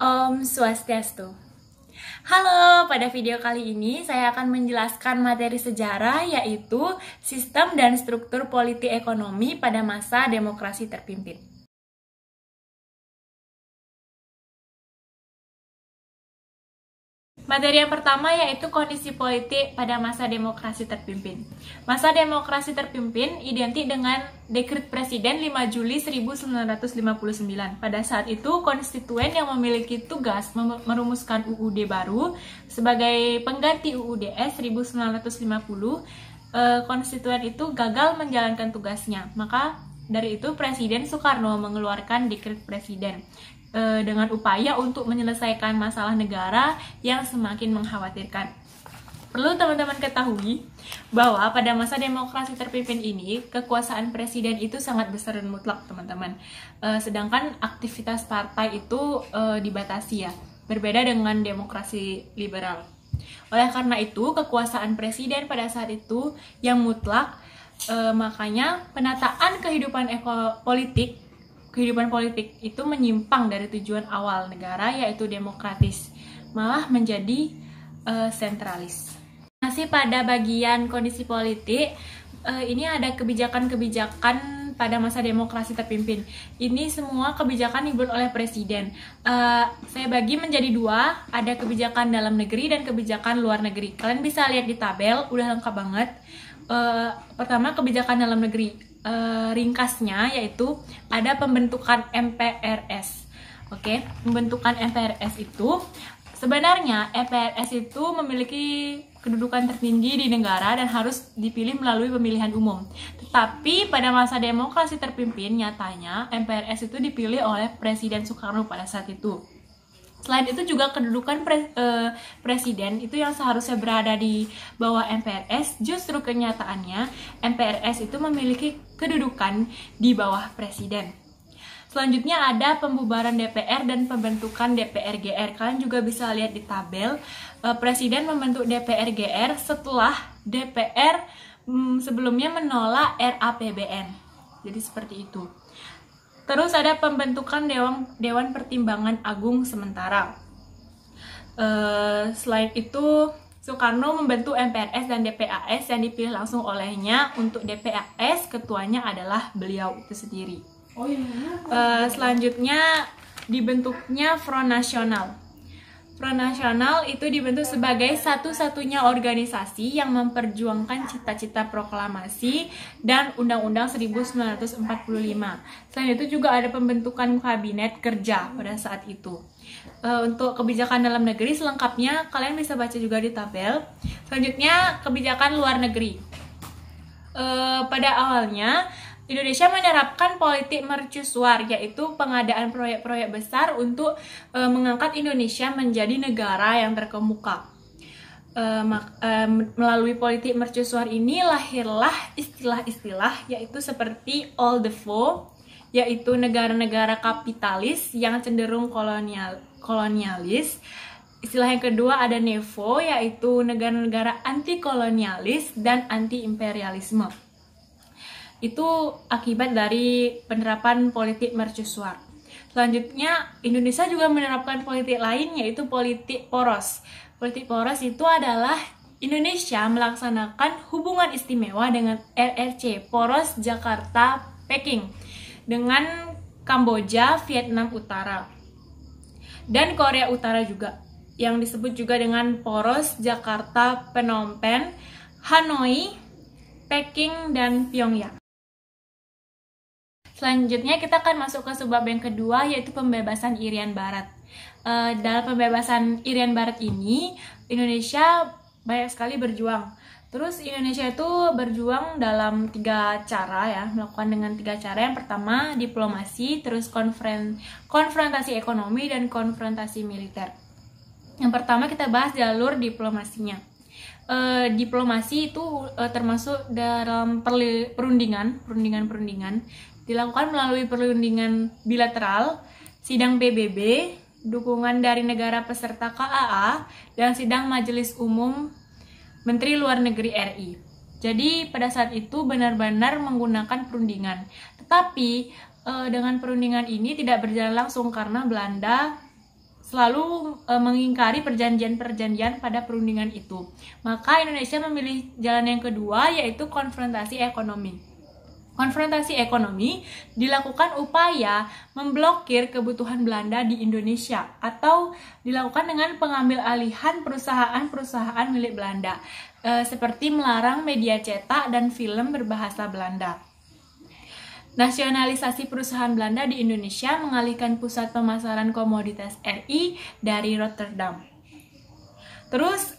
Om Swastiastu. Halo, pada video kali ini saya akan menjelaskan materi sejarah yaitu sistem dan struktur politik ekonomi pada masa demokrasi terpimpin. Materi yang pertama yaitu kondisi politik pada masa demokrasi terpimpin. Masa demokrasi terpimpin identik dengan Dekret Presiden 5 Juli 1959. Pada saat itu, konstituen yang memiliki tugas merumuskan UUD baru sebagai pengganti UUD 1950, konstituen itu gagal menjalankan tugasnya. Maka dari itu Presiden Soekarno mengeluarkan Dekret Presiden dengan upaya untuk menyelesaikan masalah negara yang semakin mengkhawatirkan. Perlu teman-teman ketahui bahwa pada masa demokrasi terpimpin ini, kekuasaan presiden itu sangat besar dan mutlak, teman-teman. Sedangkan aktivitas partai itu dibatasi ya, berbeda dengan demokrasi liberal. Oleh karena itu, kekuasaan presiden pada saat itu yang mutlak, makanya penataan kehidupan politik itu menyimpang dari tujuan awal negara yaitu demokratis, malah menjadi sentralis. Masih pada bagian kondisi politik, ini ada kebijakan-kebijakan pada masa demokrasi terpimpin. Ini semua kebijakan dibuat oleh presiden. Saya bagi menjadi dua, ada kebijakan dalam negeri dan kebijakan luar negeri. Kalian bisa lihat di tabel, udah lengkap banget. Pertama, kebijakan dalam negeri. Ringkasnya yaitu ada pembentukan MPRS. Oke, pembentukan MPRS itu sebenarnya MPRS itu memiliki kedudukan tertinggi di negara dan harus dipilih melalui pemilihan umum. Tetapi pada masa demokrasi terpimpin, nyatanya MPRS itu dipilih oleh Presiden Soekarno pada saat itu. Selain itu juga kedudukan presiden itu yang seharusnya berada di bawah MPRS, justru kenyataannya MPRS itu memiliki kedudukan di bawah presiden. Selanjutnya ada pembubaran DPR dan pembentukan DPR-GR. Kalian juga bisa lihat di tabel, presiden membentuk DPR-GR setelah DPR sebelumnya menolak RAPBN. Jadi seperti itu. Terus ada pembentukan Dewan Pertimbangan Agung sementara. Selain itu, Soekarno membentuk MPRS dan DPAS yang dipilih langsung olehnya. Untuk DPAS, ketuanya adalah beliau itu sendiri. Selanjutnya dibentuknya Front Nasional. Front Nasional itu dibentuk sebagai satu-satunya organisasi yang memperjuangkan cita-cita proklamasi dan Undang-Undang 1945. Selain itu juga ada pembentukan kabinet kerja pada saat itu. Untuk kebijakan dalam negeri selengkapnya kalian bisa baca juga di tabel. Selanjutnya kebijakan luar negeri. Pada awalnya Indonesia menerapkan politik mercusuar, yaitu pengadaan proyek-proyek besar untuk mengangkat Indonesia menjadi negara yang terkemuka. Melalui politik mercusuar ini lahirlah istilah-istilah yaitu seperti old default, yaitu negara-negara kapitalis yang cenderung kolonialis. Istilah yang kedua ada NEVO, yaitu negara-negara anti-kolonialis dan anti-imperialisme. Itu akibat dari penerapan politik mercusuar. Selanjutnya, Indonesia juga menerapkan politik lain, yaitu politik poros. Politik poros itu adalah Indonesia melaksanakan hubungan istimewa dengan RRC, Poros Jakarta Peking, dengan Kamboja, Vietnam Utara, dan Korea Utara juga, yang disebut juga dengan Poros Jakarta Phnom Penh, Hanoi, Peking, dan Pyongyang. Selanjutnya kita akan masuk ke subbab yang kedua, yaitu pembebasan Irian Barat. Dalam pembebasan Irian Barat ini, Indonesia banyak sekali berjuang. Terus Indonesia itu berjuang dalam 3 cara ya, melakukan dengan 3 cara. Yang pertama diplomasi, terus konfrontasi ekonomi, dan konfrontasi militer. Yang pertama kita bahas jalur diplomasinya. Diplomasi itu termasuk dalam perundingan dilakukan melalui perundingan bilateral, sidang PBB, dukungan dari negara peserta KAA, dan sidang Majelis Umum Menteri Luar Negeri RI. Jadi pada saat itu benar-benar menggunakan perundingan. Tetapi dengan perundingan ini tidak berjalan langsung karena Belanda selalu mengingkari perjanjian-perjanjian pada perundingan itu. Maka Indonesia memilih jalan yang kedua, yaitu konfrontasi ekonomi. Konfrontasi ekonomi dilakukan upaya memblokir kebutuhan Belanda di Indonesia atau dilakukan dengan pengambil alihan perusahaan-perusahaan milik Belanda, seperti melarang media cetak dan film berbahasa Belanda. Nasionalisasi perusahaan Belanda di Indonesia mengalihkan pusat pemasaran komoditas RI dari Rotterdam. Terus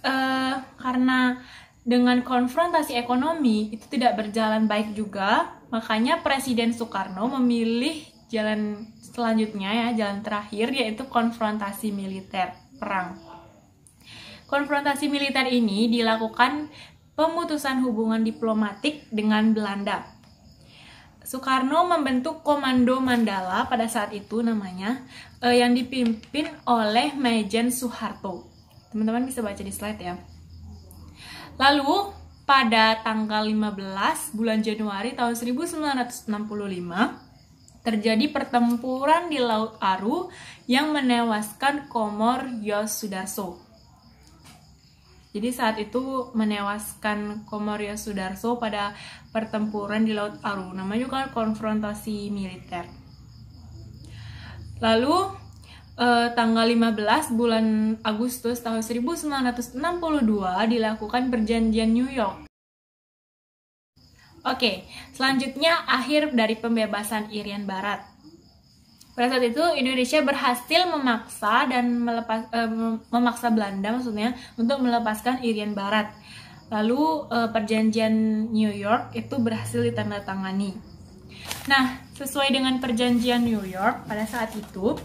karena dengan konfrontasi ekonomi itu tidak berjalan baik juga, makanya Presiden Soekarno memilih jalan selanjutnya, ya, jalan terakhir, yaitu konfrontasi militer, perang. Konfrontasi militer ini dilakukan pemutusan hubungan diplomatik dengan Belanda. Soekarno membentuk Komando Mandala pada saat itu namanya, yang dipimpin oleh Maijen Soeharto. Teman-teman bisa baca di slide ya. Lalu pada tanggal 15 bulan Januari tahun 1965 terjadi pertempuran di Laut Aru yang menewaskan Komor Yosudarso. Jadi saat itu menewaskan Komor Yosudarso pada pertempuran di Laut Aru, namanya juga konfrontasi militer. Lalu tanggal 15 bulan Agustus tahun 1962 dilakukan perjanjian New York. Oke, selanjutnya akhir dari pembebasan Irian Barat. Pada saat itu Indonesia berhasil memaksa Belanda maksudnya untuk melepaskan Irian Barat. Lalu perjanjian New York itu berhasil ditandatangani. Nah, sesuai dengan perjanjian New York pada saat itu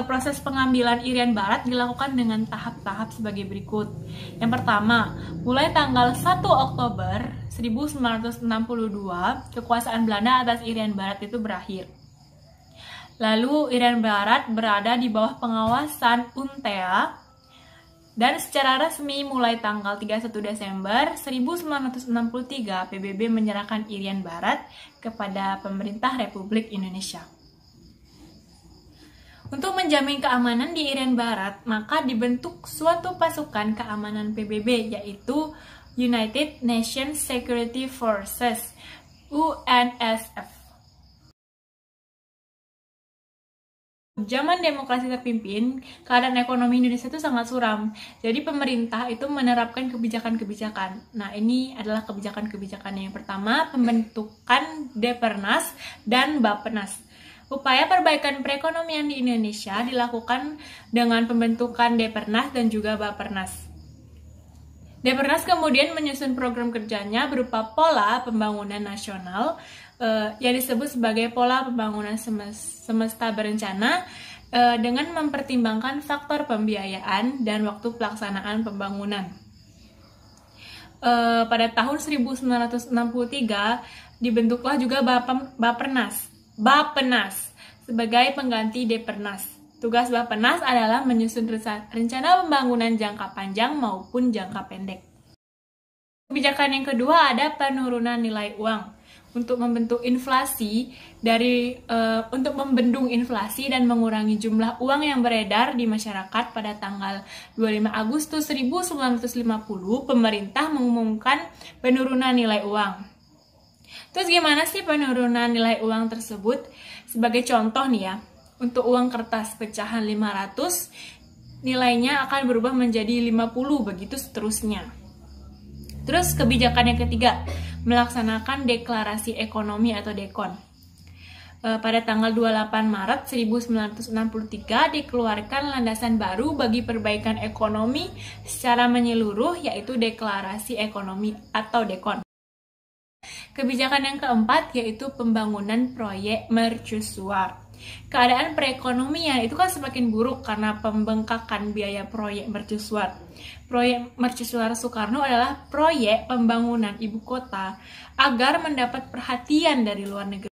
proses pengambilan Irian Barat dilakukan dengan tahap-tahap sebagai berikut. Yang pertama, mulai tanggal 1 Oktober 1962 kekuasaan Belanda atas Irian Barat itu berakhir. Lalu Irian Barat berada di bawah pengawasan UNTEA dan secara resmi mulai tanggal 31 Desember 1963 PBB menyerahkan Irian Barat kepada pemerintah Republik Indonesia. Untuk menjamin keamanan di Irian Barat, maka dibentuk suatu pasukan keamanan PBB, yaitu United Nations Security Forces (UNSF). Zaman demokrasi terpimpin, keadaan ekonomi Indonesia itu sangat suram. Jadi pemerintah itu menerapkan kebijakan-kebijakan. Nah, ini adalah kebijakan-kebijakan yang pertama, pembentukan Depernas dan Bapenas. Upaya perbaikan perekonomian di Indonesia dilakukan dengan pembentukan Depernas dan juga Bapenas. Depernas kemudian menyusun program kerjanya berupa pola pembangunan nasional yang disebut sebagai pola pembangunan semesta berencana dengan mempertimbangkan faktor pembiayaan dan waktu pelaksanaan pembangunan. Pada tahun 1963 dibentuklah juga Bapenas sebagai pengganti Depernas. Tugas Bapenas adalah menyusun rencana pembangunan jangka panjang maupun jangka pendek. Kebijakan yang kedua ada penurunan nilai uang. Untuk membendung inflasi dan mengurangi jumlah uang yang beredar di masyarakat pada tanggal 25 Agustus 1950, pemerintah mengumumkan penurunan nilai uang. Terus gimana sih penurunan nilai uang tersebut? Sebagai contoh nih ya, untuk uang kertas pecahan 500, nilainya akan berubah menjadi 50, begitu seterusnya. Terus kebijakan yang ketiga, melaksanakan deklarasi ekonomi atau DEKON. Pada tanggal 28 Maret 1963 dikeluarkan landasan baru bagi perbaikan ekonomi secara menyeluruh, yaitu deklarasi ekonomi atau DEKON. Kebijakan yang keempat yaitu pembangunan proyek mercusuar. Keadaan perekonomian itu kan semakin buruk karena pembengkakan biaya proyek mercusuar. Proyek mercusuar Soekarno adalah proyek pembangunan ibu kota agar mendapat perhatian dari luar negeri.